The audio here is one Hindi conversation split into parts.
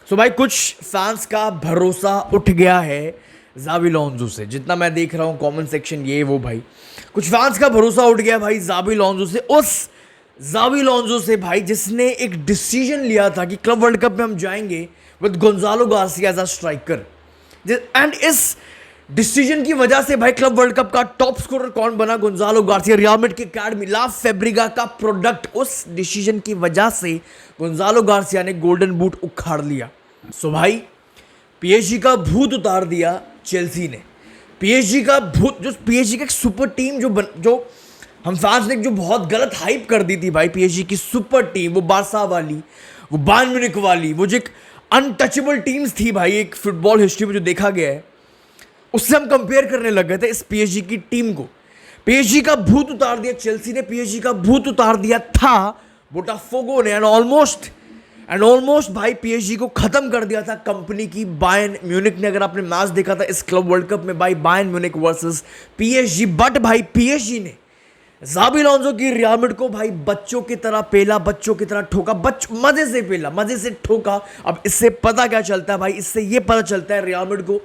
सो भाई कुछ फैंस का भरोसा उठ गया है ज़ाबी लोंजो से। जितना मैं देख रहा हूँ कमेंट सेक्शन ये वो भाई कुछ फैंस का भरोसा उठ गया भाई ज़ाबी लोंजो से, उस ज़ाबी लोंजो से भाई जिसने एक डिसीजन लिया था कि क्लब वर्ल्ड कप में हम जाएंगे with Gonzalo Garcia as a striker. And इस डिसीजन की वजह से भाई क्लब वर्ल्ड कप का टॉप स्कोरर कौन बना? गोंजालो गार्सिया, रियल मैड्रिड की अकेडमी ला फेब्रिगा का प्रोडक्ट। उस डिसीजन की वजह से गोंजालो गार्सिया ने गोल्डन बूट उखाड़ लिया। सो भाई पीएसजी का भूत उतार दिया चेल्सी ने। पीएसजी का भूत, जो पीएसजी का एक सुपर टीम जो हम फैंस ने जो बहुत गलत हाइप कर दी थी भाई, पीएसजी की सुपर टीम, वो बारसा वाली, वो बायर्न म्यूनिख वाली, वो जो एक अनटचेबल टीम्स थी भाई एक फुटबॉल हिस्ट्री में जो देखा गया है, उससे हम कंपेयर करने लग गए थे इस पीएसजी की टीम को। पीएसजी का भूत उतार दिया चेल्सी ने, पीएसजी का भूत उतार दिया था बोटाफोगो ने, एंड ऑलमोस्ट भाई पीएसजी को खत्म कर दिया था कंपनी की बायर्न म्यूनिख ने। अगर आपने मैच देखा था इस क्लब वर्ल्ड कप में भाई, Bayern Munich versus PSG, but भाई पीएसजी ने ज़ाबी लोंजो की रियल मैड्रिड को भाई बच्चों की तरह पेला, बच्चों की तरह ठोका, मजे से पेला, मजे से ठोका। अब इससे पता क्या चलता है भाई? इससे ये पता चलता है रियल मैड्रिड को,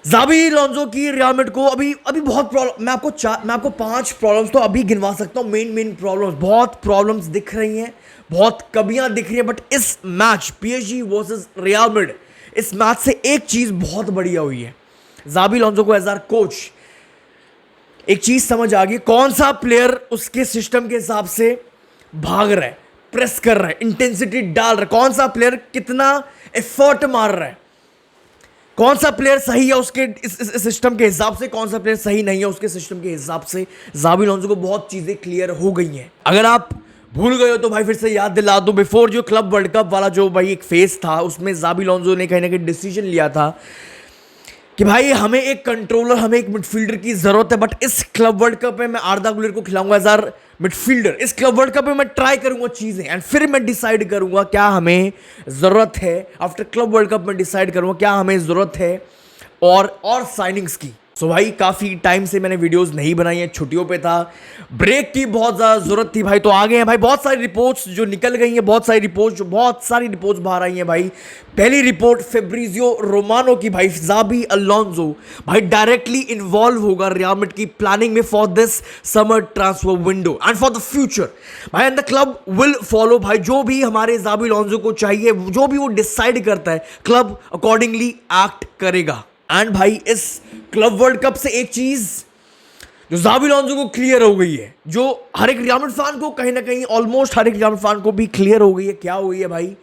ज़ाबी लोंजो की रियल मैड्रिड को अभी बहुत प्रॉब्लम। मैं आपको 5 प्रॉब्लम्स तो अभी गिनवा सकता हूँ, मेन प्रॉब्लम्स। बहुत प्रॉब्लम्स दिख रही हैं, बहुत कमियां दिख रही हैं, बट इस match PSG versus real Madrid, इस मैच से एक चीज बहुत बढ़िया हुई है। ज़ाबी लोंजो को एज आर कोच एक चीज समझ आ गई, कौन सा प्लेयर उसके सिस्टम के हिसाब से भाग रहा है, प्रेस कर रहा है, इंटेंसिटी डाल रहा है, कौन सा प्लेयर कितना एफर्ट मार रहा है, कौन सा प्लेयर सही है उसके इस सिस्टम के हिसाब से, कौन सा प्लेयर सही नहीं है उसके सिस्टम के हिसाब से। ज़ाबी लोंजो को बहुत चीजें क्लियर हो गई हैं। अगर आप भूल गए हो तो भाई फिर से याद दिला दो, बिफोर जो क्लब वर्ल्ड कप वाला जो भाई एक फेज था, उसमें ज़ाबी लोंजो ने कहीं ना कहीं डिसीजन लिया था कि भाई हमें एक कंट्रोलर, हमें एक मिडफील्डर की जरूरत है, बट इस क्लब वर्ल्ड कप में मैं आर्दा गुलेर को खिलाऊंगा एज आर मिडफील्डर। इस क्लब वर्ल्ड कप में मैं ट्राई करूंगा चीजें, एंड फिर मैं डिसाइड करूंगा क्या हमें जरूरत है। आफ्टर क्लब वर्ल्ड कप में डिसाइड करूंगा क्या हमें जरूरत है और साइनिंग्स की। सो भाई काफ़ी टाइम से मैंने वीडियोस नहीं बनाई है, छुट्टियों पे था, ब्रेक की बहुत ज़्यादा ज़रूरत थी भाई, तो आ गए हैं भाई। बहुत सारी रिपोर्ट्स जो निकल गई हैं, बहुत सारी रिपोर्ट्स बाहर आई हैं भाई। पहली रिपोर्ट फेब्रिजियो रोमानो की भाई, ज़ाबी अलोंजो भाई डायरेक्टली इन्वॉल्व होगा रियल मैड्रिड की प्लानिंग में for this summer transfer window and for the future भाई, and the club will follow भाई, जो भी हमारे ज़ाबी अलोंजो को चाहिए, जो भी वो डिसाइड करता है, क्लब अकॉर्डिंगली एक्ट करेगा। एंड भाई इस क्लब वर्ल्ड कप से एक चीज जो ज़ाबी लोंजो को क्लियर हो गई है, जो हर एक रियल मैड्रिड फैन को कहीं ना कहीं, ऑलमोस्ट हर एक रियल मैड्रिड फैन को भी क्लियर हो गई है, क्या हो गई है भाई?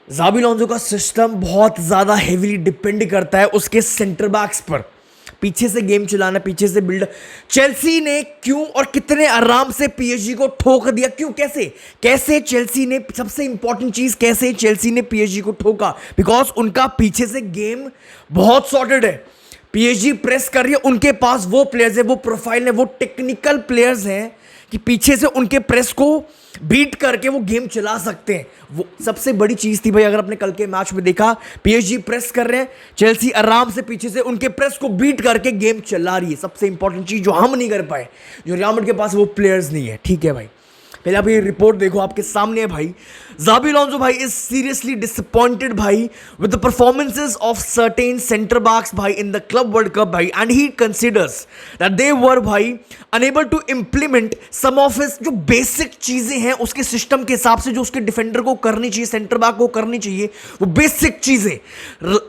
ज़ाबी लोंजो का सिस्टम बहुत ज्यादा हेवीली डिपेंड करता है उसके सेंटर बैक्स पर, पीछे से गेम चलाना, पीछे से बिल्ड। चेल्सी ने क्यों और कितने आराम से पीएसजी को ठोक दिया? क्यों, कैसे चेल्सी ने, सबसे इंपॉर्टेंट चीज, कैसे चेल्सी ने पीएसजी को ठोका? बिकॉज उनका पीछे से गेम बहुत सॉर्टेड है। पीएसजी प्रेस कर रही है, उनके पास वो प्लेयर्स है, वो प्रोफाइल है, वो टेक्निकल प्लेयर्स हैं कि पीछे से उनके प्रेस को बीट करके वो गेम चला सकते हैं। वो सबसे बड़ी चीज थी भाई। अगर आपने कल के मैच में देखा, पीएसजी प्रेस कर रहे हैं, चेल्सी आराम से पीछे से उनके प्रेस को बीट करके गेम चला रही है। सबसे इंपॉर्टेंट चीज जो हम नहीं कर पाए, जो रियल मैड्रिड के पास वो प्लेयर्स नहीं है। ठीक है भाई, पहले आप ये रिपोर्ट देखो, आपके सामने है भाई। ज़ाबी लोंजो भाई इज सीरियसली डिसअपॉइंटेड भाई with the performances of certain centre backs भाई in the Club world Cup भाई, and he considers that they were भाई unable to implement some of his जो बेसिक चीजें हैं उसके सिस्टम के हिसाब से, जो उसके डिफेंडर को करनी चाहिए, सेंटर बैक को करनी चाहिए, वो बेसिक चीजें।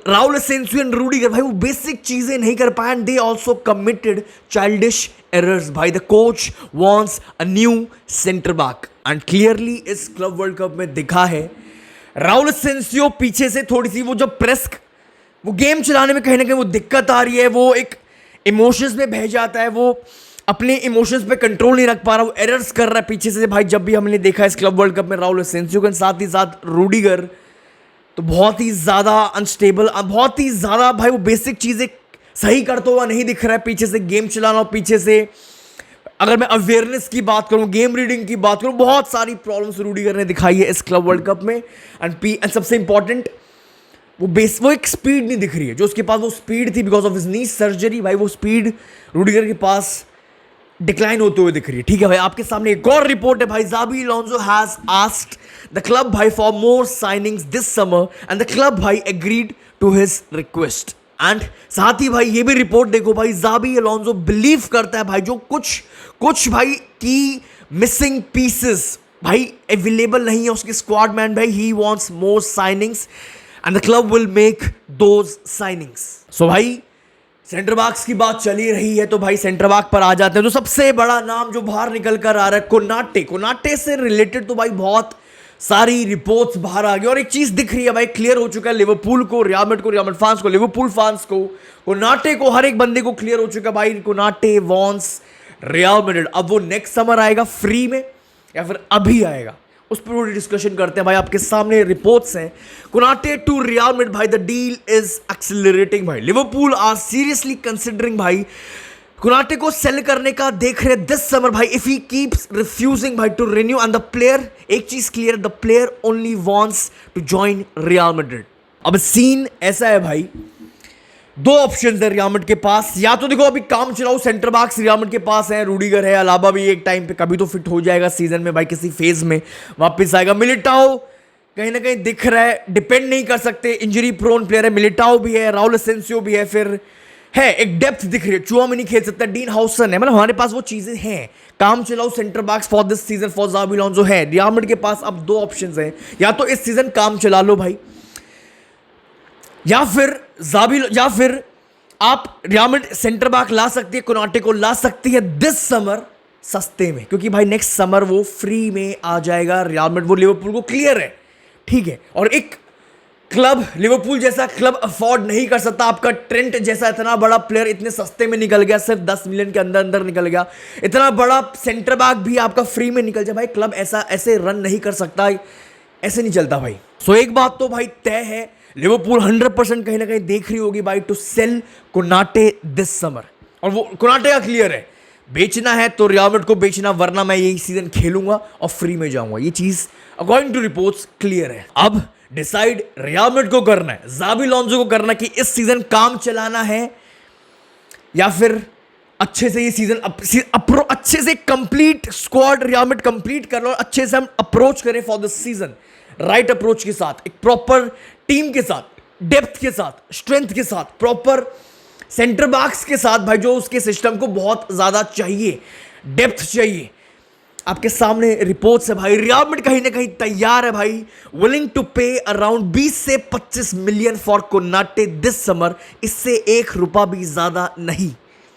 राउल असेंसियो एंड रूडिगर भाई वो बेसिक चीजें नहीं कर पाए, and they also committed childish errors भाई। The coach wants a new centre back, and clearly इस क्लब वर्ल्ड कप में दिखा है। राउल असेंसियो पीछे से थोड़ी सी वो जब प्रेस, वो गेम चलाने में कहीं ना कहीं वो दिक्कत आ रही है, वो एक इमोशंस में बह जाता है, वो अपने इमोशंस पे कंट्रोल नहीं रख पा रहा, वो एरर्स कर रहा है पीछे से भाई। जब भी हमने देखा इस क्लब वर्ल्ड कप में राउल असेंसियो के साथ ही साथ रूडिगर, तो बहुत ही ज़्यादा अनस्टेबल, बहुत ही ज़्यादा भाई वो बेसिक चीज़ें सही करता हुआ नहीं दिख रहा है। पीछे से गेम चलाना, और पीछे से अगर मैं अवेयरनेस की बात करूं, गेम रीडिंग की बात करूं, बहुत सारी प्रॉब्लम्स रूडिगर ने दिखाई है इस क्लब वर्ल्ड कप में। एंड सबसे इंपॉर्टेंट वो एक स्पीड नहीं दिख रही है जो उसके पास वो स्पीड थी because of his knee surgery भाई। वो स्पीड रूडिगर के पास डिक्लाइन होते हुए दिख रही है। ठीक है भाई, आपके सामने एक और रिपोर्ट है भाई, Xabi Alonso has asked the club भाई for more signings this summer and the club भाई agreed to his request. And साथ ही भाई ये भी रिपोर्ट देखो भाई, ज़ाबी अलोंसो बिलीव करता है भाई जो कुछ भाई की मिसिंग पीसेस भाई अवेलेबल नहीं है उसके स्क्वाड में, भाई he wants more signings and the club will make those signings. So भाई सेंटर बैक्स की बात चली रही है तो भाई सेंटर बैक पर आ जाते हैं। तो सबसे बड़ा नाम जो बाहर निकल कर आ रहा है कोनाटे से रिलेटेड तो भाई बहुत सारी रिपोर्ट्स बाहर आ गई और एक चीज दिख रही है भाई, क्लियर हो चुका है लिवरपूल को, रियल मैड्रिड फैंस को, लिवरपूल फैंस को, कोनाटे को, हर एक बंदे को क्लियर हो चुका है भाई, कोनाटे वांट्स रियल मैड्रिड। अब वो नेक्स्ट समर आएगा फ्री में या फिर अभी आएगा, उस पर पूरी डिस्कशन करते हैं भाई। आपके सामने रिपोर्ट्स हैं, कोनाटे टू रियल मैड्रिड भाई, द डील इज एक्सेलरेटिंग भाई, लिवरपूल आर सीरियसली कंसिडरिंग भाई कोनाटे को सेल करने का देख रहे दिस समर भाई, इफ ही कीप्स रिफ्यूजिंग भाई to renew and the player, एक चीज clear, the player only wants to join Real Madrid. अब सीन ऐसा है भाई, दो ऑप्शन है रियल मैड्रिड के पास, या तो देखो अभी काम चलाओ सेंटर बैक्स रियल मैड्रिड के पास है, रूडिगर है, अलाबा भी एक टाइम पे कभी तो फिट हो जाएगा सीजन में भाई, किसी फेज में वापस आएगा, मिलिटाओ कहीं ना कहीं दिख रहा है, डिपेंड नहीं कर सकते, इंजरी प्रोन प्लेयर है, मिलिटाओ भी है, राउल एसेंसियो भी है, फिर है एक डेप्थ दिख रही है, चुआमेनी खेल सकता है, डीन हाउसन है, मतलब हमारे पास वो चीजें हैं, काम चलाओ centre backs for this season for Xabi Alonso है। रियल मैड्रिड के पास अब दो ऑप्शंस हैं, या तो इस सीजन काम चला लो भाई, या फिर आप रियल मैड्रिड सेंटर बैक ला सकती है, कोनाटे को ला सकती है दिस समर सस्ते में, क्योंकि भाई नेक्स्ट समर वो फ्री में आ जाएगा रियल मैड्रिड, वो लिवरपूल को क्लियर है, ठीक है। और एक क्लब लिवरपूल जैसा क्लब अफोर्ड नहीं कर सकता, आपका ट्रेंट जैसा इतना बड़ा प्लेयर इतने सस्ते में निकल गया, सिर्फ 10 मिलियन के अंदर निकल गया, इतना बड़ा सेंटर बैक भी आपका फ्री में निकल जाए भाई, क्लब ऐसे रन नहीं कर सकता, ऐसे नहीं चलता भाई। सो एक बात तो भाई तय है, लिवरपूल 100% कहीं ना कहीं देख रही होगी भाई to sell Konate this summer, और वो कोनाटे का क्लियर है, बेचना है तो रियल मैड्रिड को बेचना, वरना मैं यही सीजन खेलूंगा और फ्री में जाऊंगा, ये चीज अकॉर्डिंग टू रिपोर्ट्स क्लियर है। अब डिसाइड रियल मैड्रिड को करना है, ज़ाबी अलोंसो को करना कि इस सीजन काम चलाना है या फिर अच्छे से ये सीजन अच्छे से complete squad real Madrid complete कर लो, अच्छे से हम अप्रोच करें for this season, right approach के साथ, एक प्रॉपर टीम के साथ, डेप्थ के साथ, स्ट्रेंथ के साथ, प्रॉपर सेंटर बैक्स के साथ भाई, जो उसके सिस्टम को बहुत ज्यादा चाहिए, डेप्थ चाहिए। आपके सामने रिपोर्ट्स है भाई, रियल मैड्रिड कहीं ना कहीं तैयार है भाई, विलिंग टू पे अराउंड 20 से 25 million for Konate this summer, इससे 1 रुपया भी ज्यादा नहीं।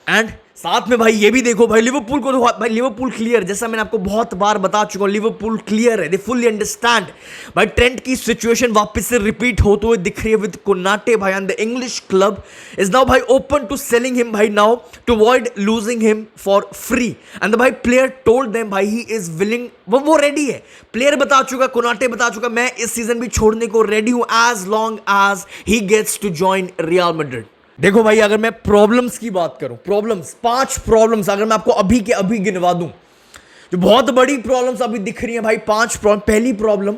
एंड साथ में भाई ये भी देखो भाई, लिवरपूल को तो भाई लिवरपूल क्लियर, जैसा मैंने आपको बहुत बार बता चुका हूं, लिवरपूल क्लियर है, दे फुल्ली अंडरस्टैंड भाई, ट्रेंट की सिचुएशन वापस से रिपीट होते हुए दिख रही है विद कोनाटे भाई, and the English club is now भाई ओपन टू सेलिंग हिम भाई now to avoid losing him for free, and the भाई प्लेयर टोल्ड देम भाई ही इज विलिंग, वो रेडी है, प्लेयर बता चुका, कोनाटे बता चुका, मैं इस सीजन भी छोड़ने को रेडी हूं as long as he gets to join Real Madrid. देखो भाई, अगर मैं प्रॉब्लम्स की बात करूं, 5 प्रॉब्लम्स अगर मैं आपको अभी के अभी गिनवा दूं, जो बहुत बड़ी प्रॉब्लम्स अभी दिख रही हैं भाई, 5 प्रॉब्लम। पहली प्रॉब्लम,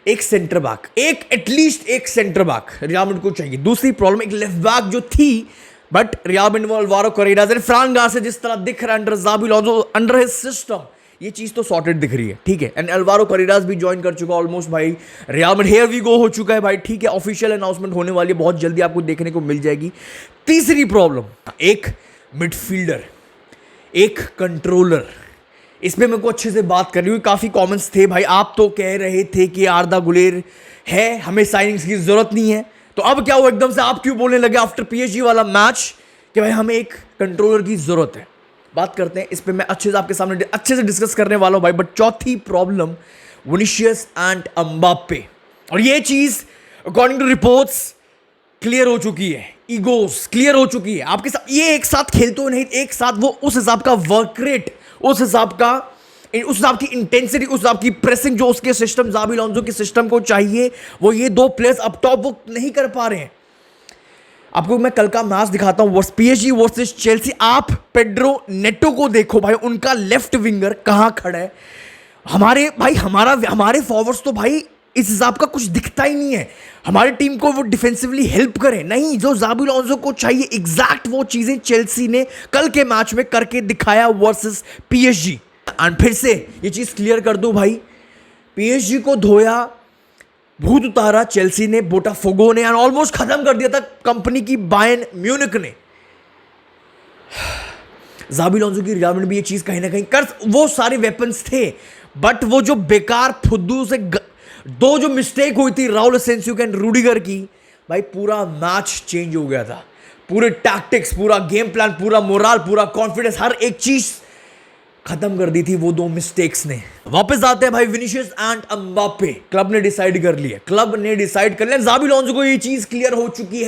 एक सेंटर बैक, एटलीस्ट एक सेंटर बैक रियल मैड्रिड को चाहिए। दूसरी प्रॉब्लम, एक लेफ्ट बैक जो थी बट रियल मैड्रिड में Alvaro Carreras and Fran Garcia जिस तरह दिख रहा है under Xabi Alonso, under his system, ये चीज तो सॉर्टेड दिख रही है, ठीक है। एंड अल्वारो कैरेरास भी ज्वाइन कर चुका ऑलमोस्ट भाई, Real Madrid here we go हो चुका है भाई, ठीक है। ऑफिशियल अनाउंसमेंट होने वाली है, बहुत जल्दी आपको देखने को मिल जाएगी। तीसरी प्रॉब्लम, एक मिडफील्डर, एक कंट्रोलर, इस पे मेरे को अच्छे से बात करनी हुई, काफी कमेंट्स थे भाई, आप तो कह रहे थे कि आर्दा गुलेर है, हमें साइनिंग्स की जरूरत नहीं है, तो अब क्या हुआ एकदम से आप क्यों बोलने लगे आफ्टर पीएसजी वाला मैच कि भाई हमें एक कंट्रोलर की जरूरत है? बात करते हैं इस पे, मैं अच्छे से आपके सामने अच्छे से डिस्कस करने वाला हूं भाई। बट चौथी प्रॉब्लम, विनीशियस एंड एम्बाप्पे, और ये चीज अकॉर्डिंग टू रिपोर्ट्स क्लियर हो चुकी है, ईगोस क्लियर हो चुकी है, आपके साथ ये एक साथ खेलते हो नहीं, एक साथ वो उस हिसाब का वर्क रेट, उस हिसाब की इंटेंसिटी, उस हिसाब की प्रेसिंग जो उसके सिस्टम ज़ाबी अलोंसो के सिस्टम को चाहिए, वो ये दो प्लेयर्स अप टॉप वो नहीं कर पा रहे हैं। आपको मैं कल का मैच दिखाता हूं, पीएसजी वर्सेस चेल्सी, आप पेड्रो नेटो को देखो भाई, उनका लेफ्ट विंगर कहां खड़ा है, हमारे फॉरवर्ड्स तो भाई इस हिसाब का कुछ दिखता ही नहीं है। हमारी टीम को वो डिफेंसिवली हेल्प करे, नहीं, जो ज़ाबी अलोंसो को चाहिए एग्जैक्ट वो चीजें चेल्सी ने कल के मैच में करके दिखाया वर्सेस पीएसजी। एंड फिर से ये चीज क्लियर कर दूं भाई, पीएसजी को धोया, भूत उतारा चेल्सी ने, बोटाफोगो ने, एंड ऑलमोस्ट खत्म कर दिया था कंपनी की बायर्न म्यूनिख ने। ज़ाबी अलोंसो की रियल मैड्रिड भी ये चीज कहीं ना कहीं कर, वो सारे वेपन्स थे, बट वो जो बेकार फुद्दू से दो जो मिस्टेक हुई थी राउल असेंसियो एंड रूडिगर की, भाई पूरा मैच चेंज हो गया था। पूरे टैक्टिक्स, पूरा गेम प्लान, पूरा मोरल, पूरा कॉन्फिडेंस, हर एक चीज खत्म कर दी थी वो दो मिस्टेक्स ने। वापस आते हैं भाई विनीशियस एंड एम्बापे। क्लब ने डिसाइड कर लिया, ज़ाबी अलोंसो को ये चीज क्लियर हो चुकी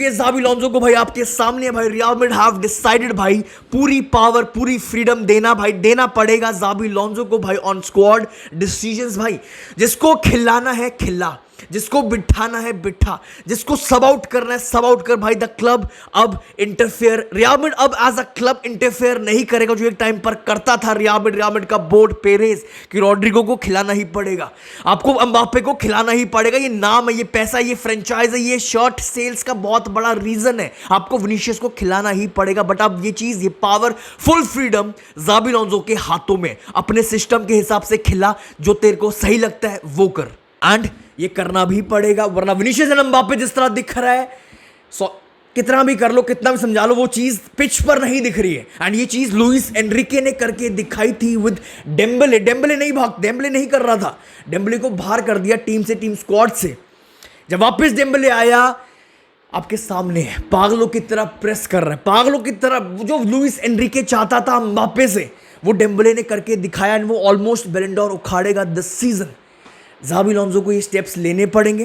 है, ज़ाबी अलोंसो को भाई आपके सामने भाई रियल मैड्रिड हैव डिसाइडेड भाई पूरी पावर, पूरी फ्रीडम देना पड़ेगा ज़ाबी अलोंसो को भाई ऑन स्क्वाड डिसीजंस भाई। जिसको खिलाना है खिला, जिसको बिठाना है बिठा, जिसको सब आउट करना है सब आउट कर भाई। द क्लब अब इंटरफेयर, रियल मैड्रिड अब एज अ क्लब इंटरफेयर नहीं करेगा जो एक टाइम पर करता था रियल मैड्रिड का बोर्ड पेरेज कि रॉड्रिगो को खिलाना ही पड़ेगा, आपको एम्बापे को खिलाना ही पड़ेगा। ये नाम है, ये पैसा, ये फ्रेंचाइज है, ये शर्ट सेल्स का बहुत बड़ा रीजन है, आपको विनीशियस को खिलाना ही पड़ेगा। बट अब ये चीज, ये पावर, फुल फ्रीडम ज़ाबी अलोंसो के हाथों में, अपने सिस्टम के हिसाब से खिला, जो तेरे को सही लगता है वो कर, एंड ये करना भी पड़ेगा, वरना विनीशियस एंड एम्बापे जिस तरह दिख रहा है, कितना भी कर लो, कितना भी समझा लो, वो चीज पिच पर नहीं दिख रही है। एंड ये चीज लुइस एनरिके ने करके दिखाई थी विद डेम्बले। डेम्बले नहीं कर रहा था, डेम्बले को बाहर कर दिया टीम से, टीम स्क्वाड से। जब वापस डेम्बले आया, आपके सामने पागलों की तरह प्रेस कर रहा है, पागलों की तरह जो लुइस एनरिके चाहता था एम्बापे से, वो डेम्बले ने करके दिखाया, एंड वो ऑलमोस्ट बैलन डोर उखाड़ेगा दिस सीजन। ज़ाबी अलोंसो को ये स्टेप्स लेने पड़ेंगे।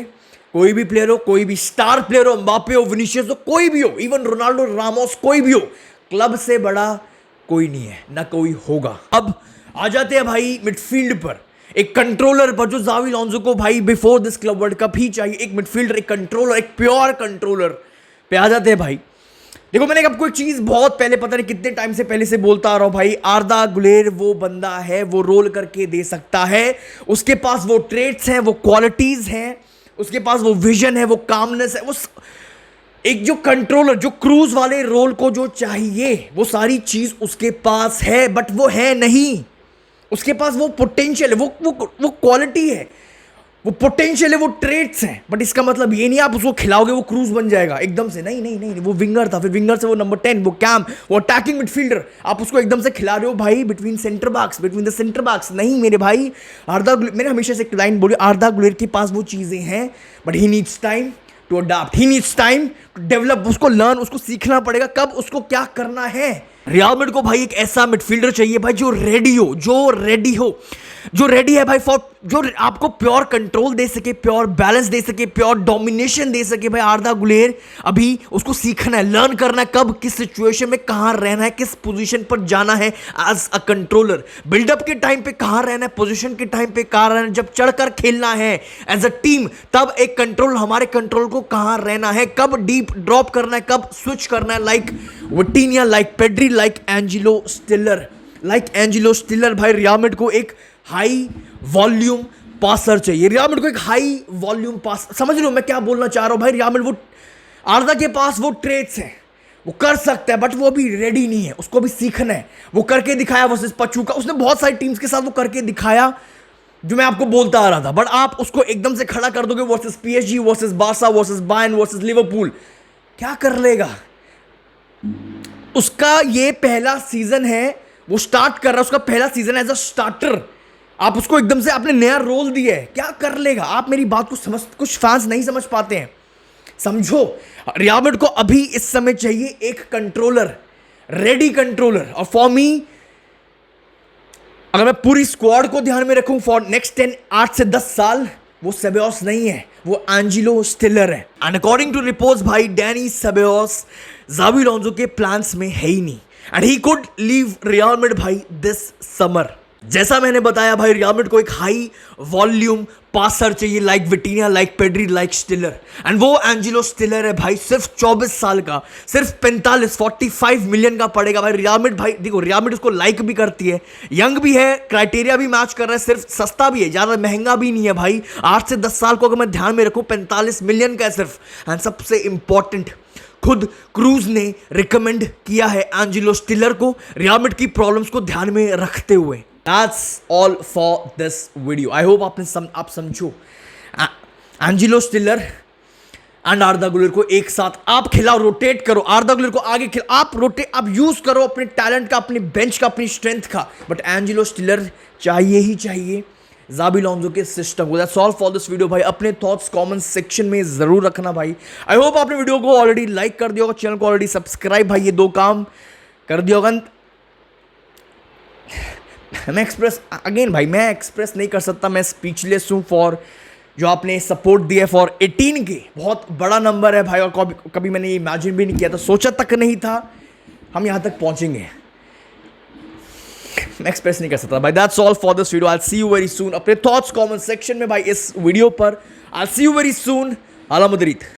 कोई भी प्लेयर हो, कोई भी स्टार प्लेयर हो, एम्बापे हो, विनीशियस हो, कोई भी हो, इवन रोनाल्डो, रामोस, कोई भी हो, क्लब से बड़ा कोई नहीं है, ना कोई होगा। अब आ जाते हैं भाई मिडफील्ड पर, एक कंट्रोलर पर, जो ज़ाबी अलोंसो को भाई before this Club world Cup ही चाहिए। एक मिडफील्डर, एक कंट्रोलर, एक प्योर कंट्रोलर पे आ जाते हैं भाई। देखो, मैंने आपको एक चीज बहुत पहले, पता नहीं कितने टाइम से पहले से बोलता आ रहा हूं भाई, आर्दा गुलेर वो बंदा है, वो रोल करके दे सकता है, उसके पास वो ट्रेट्स हैं, वो क्वालिटीज हैं, उसके पास वो विजन है, वो कामनेस है, वो एक जो कंट्रोलर, जो क्रूज वाले रोल को जो चाहिए, वो सारी चीज उसके पास है, बट वो है नहीं। उसके पास वो पोटेंशियल है, वो क्वालिटी है, वो पोटेंशियल है, वो ट्रेट्स हैं, बट इसका मतलब ये नहीं आप उसको खिलाओगे वो क्रूज बन जाएगा एकदम से। नहीं, वो विंगर था, फिर विंगर से वो नंबर 10, वो कैम, वो अटैकिंग मिडफील्डर, आप उसको एकदम से खिला रहे हो भाई बिटवीन द सेंटर बैक्स। नहीं मेरे भाई, मैंने हमेशा से एक लाइन बोली, आर्दा गुलेर के पास वो चीजें हैं, but he needs time to adopt, he needs time to develop, उसको लर्न, उसको सीखना पड़ेगा कब उसको क्या करना है। रियल मैड्रिड को भाई एक ऐसा मिडफील्डर चाहिए भाई जो रेडी है भाई फॉर, जो आपको प्योर कंट्रोल दे सके, प्योर बैलेंस दे सके, प्योर डोमिनेशन दे सके। भाई आर्दा गुलेर अभी उसको सीखना है, लर्न करना है, कब किस सिचुएशन में कहां रहना है, किस पोजीशन पर जाना है एज अ कंट्रोलर, बिल्डअप के टाइम पे कहां रहना है, पोजीशन के टाइम पे कहां रहना है, जब चढ़कर खेलना है एज अ टीम, तब एक कंट्रोल, हमारे कंट्रोल को कहां रहना है, कब डीप ड्रॉप करना है, कब स्विच करना है, like Vitinha, like Pedri, like Angelo स्टिलर। भाई रियल मैड्रिड को एक हाई वॉल्यूम पासर चाहिए, रियल मैड्रिड को एक हाई वॉल्यूम पास, समझ रहे हो मैं क्या बोलना चाह रहा हूं भाई। रियल मैड्रिड, वो आर्दा के पास वो ट्रेट्स हैं, वो कर सकता है, बट वो अभी रेडी नहीं है, उसको भी सीखना है। वो करके दिखाया वर्सेस पचूका, उसने बहुत सारी टीम्स के साथ वो करके दिखाया जो मैं आपको बोलता आ रहा था, बट आप उसको एकदम से खड़ा कर दोगे versus PSG, versus Barca, versus Bayern, versus Liverpool, क्या कर लेगा? उसका ये पहला सीजन है, वो स्टार्ट कर रहा है, उसका पहला सीजन एज अ स्टार्टर, आप उसको एकदम से आपने नया रोल दिया है, क्या कर लेगा? आप मेरी बात को समझ, कुछ फैंस नहीं समझ पाते हैं, समझो। रियल मैड्रिड को अभी इस समय चाहिए एक कंट्रोलर, रेडी कंट्रोलर, और फॉर मी, अगर मैं पूरी स्क्वाड को ध्यान में रखूं फॉर नेक्स्ट 8 से 10 साल, वो सेबेयोस नहीं है, वो एंजिलो स्टिलर है। एंड अकॉर्डिंग टू रिपोर्ट्स भाई, डैनी सेबेयोस ज़ाबी अलोंसो के प्लान्स में है ही नहीं, and he could leave real Madrid भाई दिस समर। जैसा मैंने बताया भाई, रियल मैड्रिड को एक हाई वॉल्यूम पासर चाहिए, like विटीनिया, like Pedri, like स्टिलर, and वो एंजेलो स्टिलर है भाई, सिर्फ 24 साल का, सिर्फ 45 मिलियन का पड़ेगा भाई। रियल मैड्रिड भाई देखो, रियल मैड्रिड उसको लाइक भी करती है, यंग भी है, क्राइटेरिया भी मैच कर रहा है, सिर्फ सस्ता भी है, ज्यादा महंगा भी नहीं है भाई। 8 से 10 साल को अगर मैं ध्यान में रखूं, 45 मिलियन का है सिर्फ। एंड सबसे इंपॉर्टेंट, खुद क्रूज ने रिकमेंड किया है एंजेलो स्टिलर को, रियल मैड्रिड की प्रॉब्लम्स को ध्यान में रखते हुए। That's all for this video. I hope आप समझो। एंजेलो स्टिलर एंड आर्दा गुलर को एक साथ आप खिलाओ, रोटेट करो, आर्दा गुलर को आगे खिलाओ, आप यूज करो अपने टैलेंट का, अपने बेंच का, अपनी स्ट्रेंथ का, बट एंजेलो स्टिलर चाहिए ही चाहिए ज़ाबी अलोंसो के सिस्टम को। That's all for this video भाई। अपने थॉट्स कमेंट सेक्शन में जरूर रखना भाई। आई होप आपने वीडियो को ऑलरेडी लाइक कर दिया होगा, चैनल को ऑलरेडी सब्सक्राइब भाई, ये 2 काम कर दिया होगा। मैं एक्सप्रेस नहीं कर सकता, मैं स्पीचलेस हूँ फॉर जो आपने सपोर्ट दिया है फॉर 18 के। बहुत बड़ा नंबर है भाई, और कभी मैंने इमेजिन भी नहीं किया था, सोचा तक नहीं था हम यहाँ तक पहुँचेंगे। मैं एक्सप्रेस नहीं कर सकता भाई। That's all for this video. I see you very soon. अपने थॉट्स कमेंट सेक्शन में भाई इस वीडियो पर। I see you very soon. Hala मदरीद।